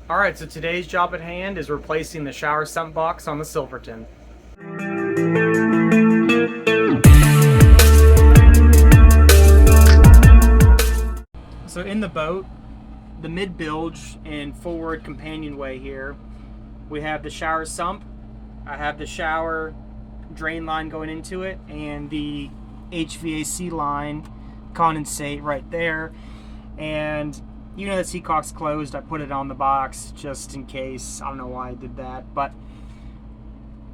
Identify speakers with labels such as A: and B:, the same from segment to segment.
A: Alright, so today's job at hand is replacing the shower sump box on the Silverton. So in the boat, the mid-bilge and forward companionway here, we have the shower sump. I have the shower drain line going into it and the HVAC line condensate right there. And you know the seacock's closed. I put it on the box just in case. I don't know why I did that, but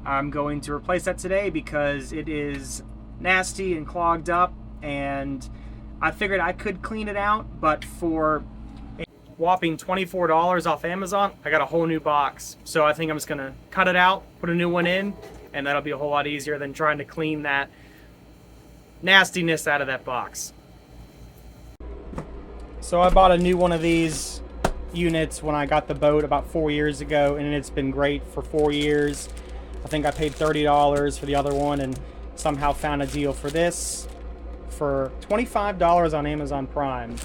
A: I'm going to replace that today because it is nasty and clogged up, and I figured I could clean it out, but for a whopping $24 off Amazon, I got a whole new box. So I think I'm just gonna cut it out, put a new one in, and that'll be a whole lot easier than trying to clean that nastiness out of that box. So I bought a new one of these units when I got the boat about 4 years ago, and it's been great for 4 years. I think I paid $30 for the other one and somehow found a deal for this for $25 on Amazon Prime.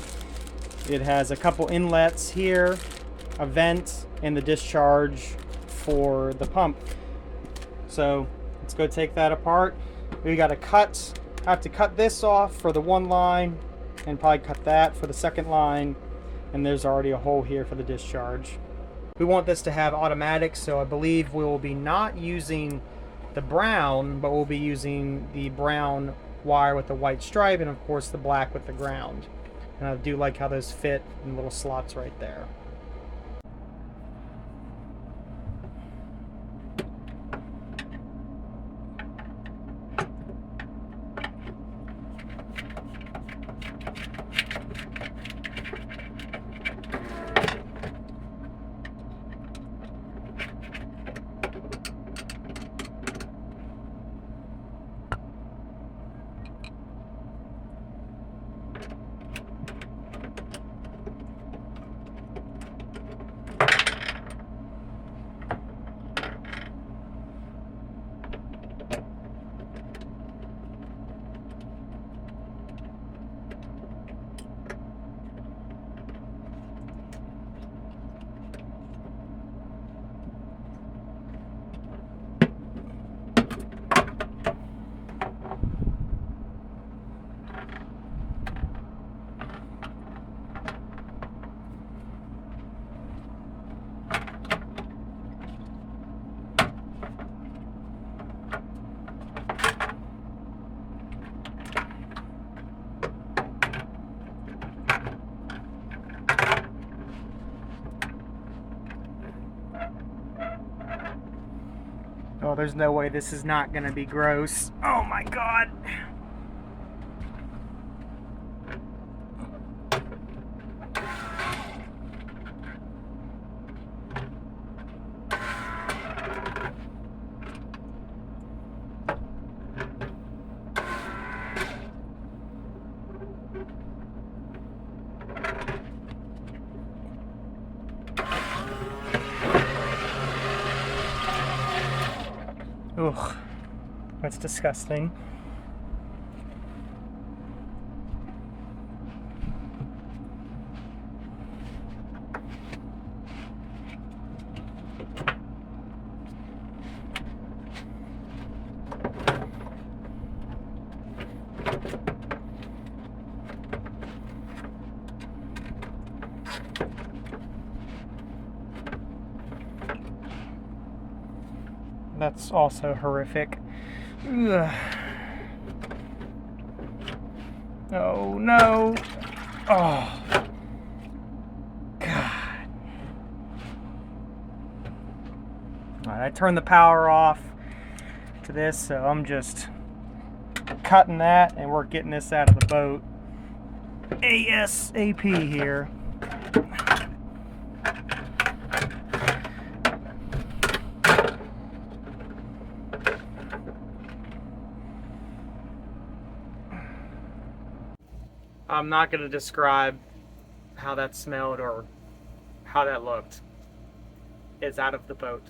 A: It has a couple inlets here, a vent, and the discharge for the pump. So let's go take that apart. We got to cut, I have to cut this off for the one line and probably cut that for the second line, and there's already a hole here for the discharge. We want this to have automatic, so I believe we will be not using the brown, but we'll be using the brown wire with the white stripe, and of course the black with the ground. And I do like how those fit in little slots right there. Oh, there's no way this is not gonna be gross. Oh my God. Ugh, that's disgusting. That's also horrific. Ugh. Oh no. Oh. God. Alright, I turned the power off to this, so I'm just cutting that and we're getting this out of the boat ASAP here. I'm not going to describe how that smelled or how that looked. It's out of the boat.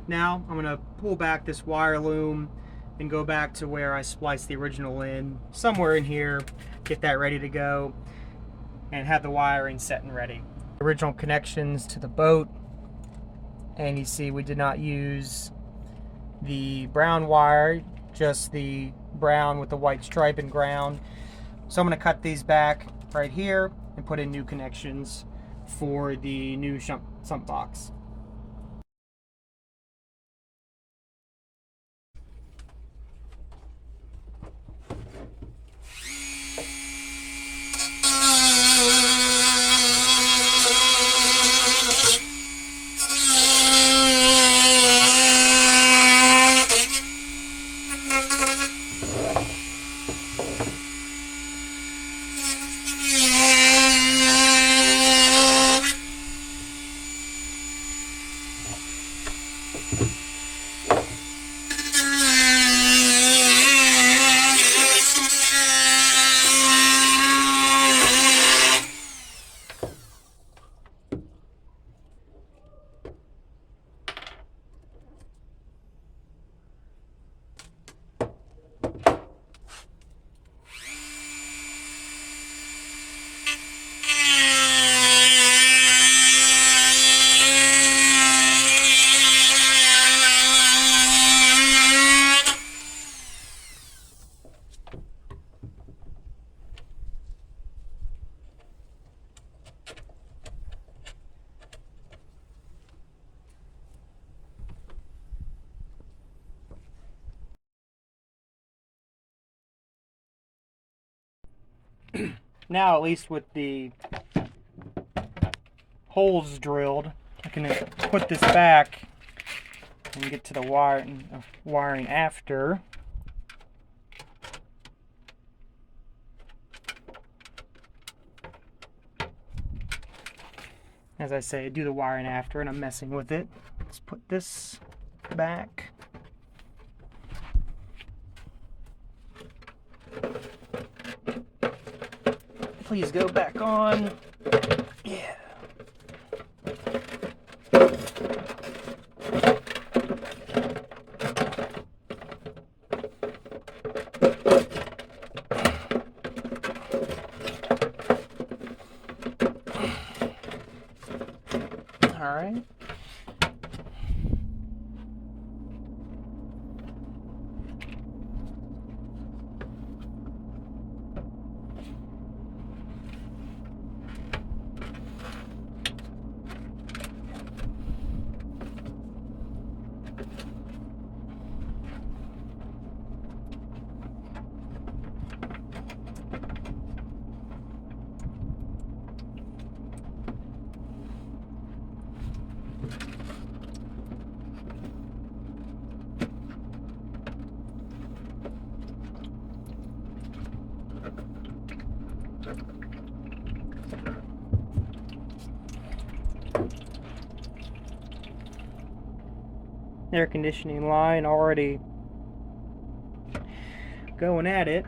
A: Now I'm going to pull back this wire loom and go back to where I spliced the original in, somewhere in here, get that ready to go, and have the wiring set and ready. Original connections to the boat, and you see we did not use the brown wire, just the brown with the white stripe and ground. So I'm going to cut these back right here and put in new connections for the new sump box. Now, at least with the holes drilled, I can put this back and get to the wiring after. As I say, I do the wiring after, and I'm messing with it. Let's put this back. Please go back on. Yeah. All right. Air conditioning line already going at it.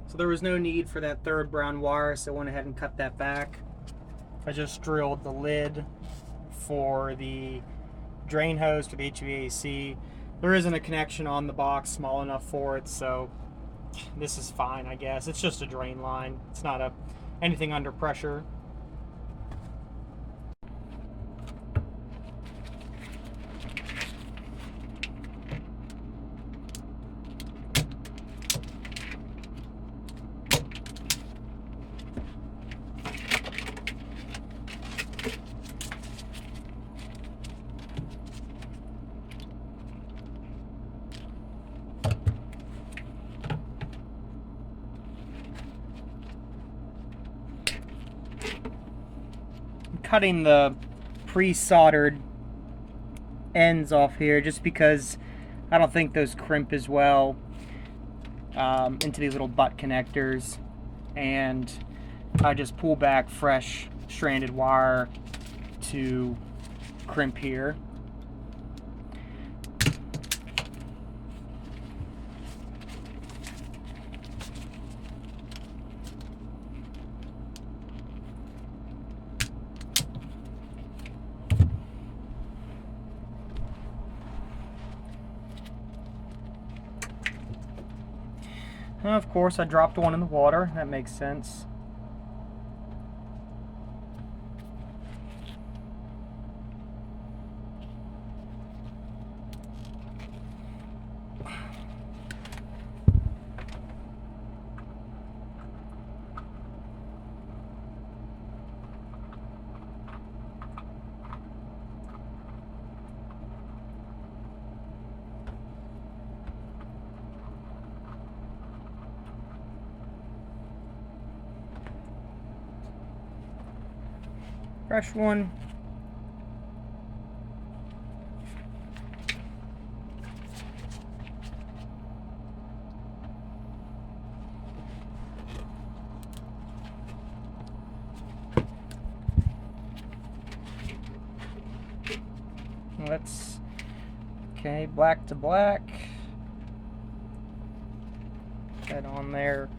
A: So there was no need for that third brown wire, so I went ahead and cut that back. I just drilled the lid for the drain hose for the HVAC. There isn't a connection on the box small enough for it, so this is fine, I guess. It's just a drain line. It's not anything under pressure. cutting the pre-soldered ends off here just because I don't think those crimp as well into these little butt connectors, and I just pull back fresh stranded wire to crimp here. And of course, I dropped one in the water. That makes sense. Fresh one. Let's, okay, black to black. That on there.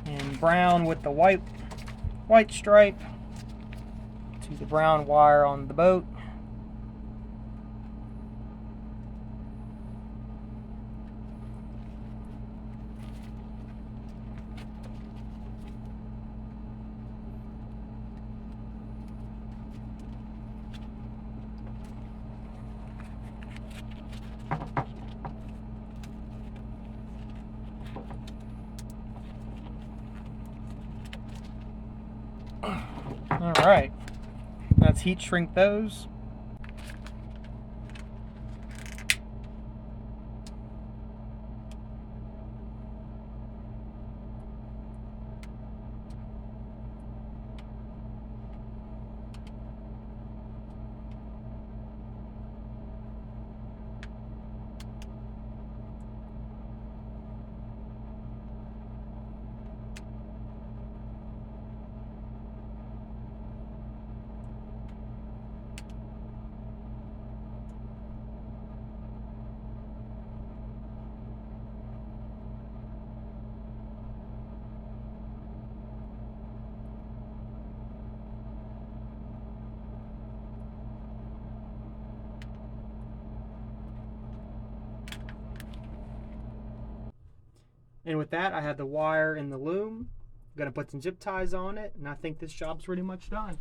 A: And brown with the white stripe to the brown wire on the boat. Alright, let's heat shrink those. And with that, I have the wire in the loom. I'm gonna put some zip ties on it, and I think this job's pretty much done.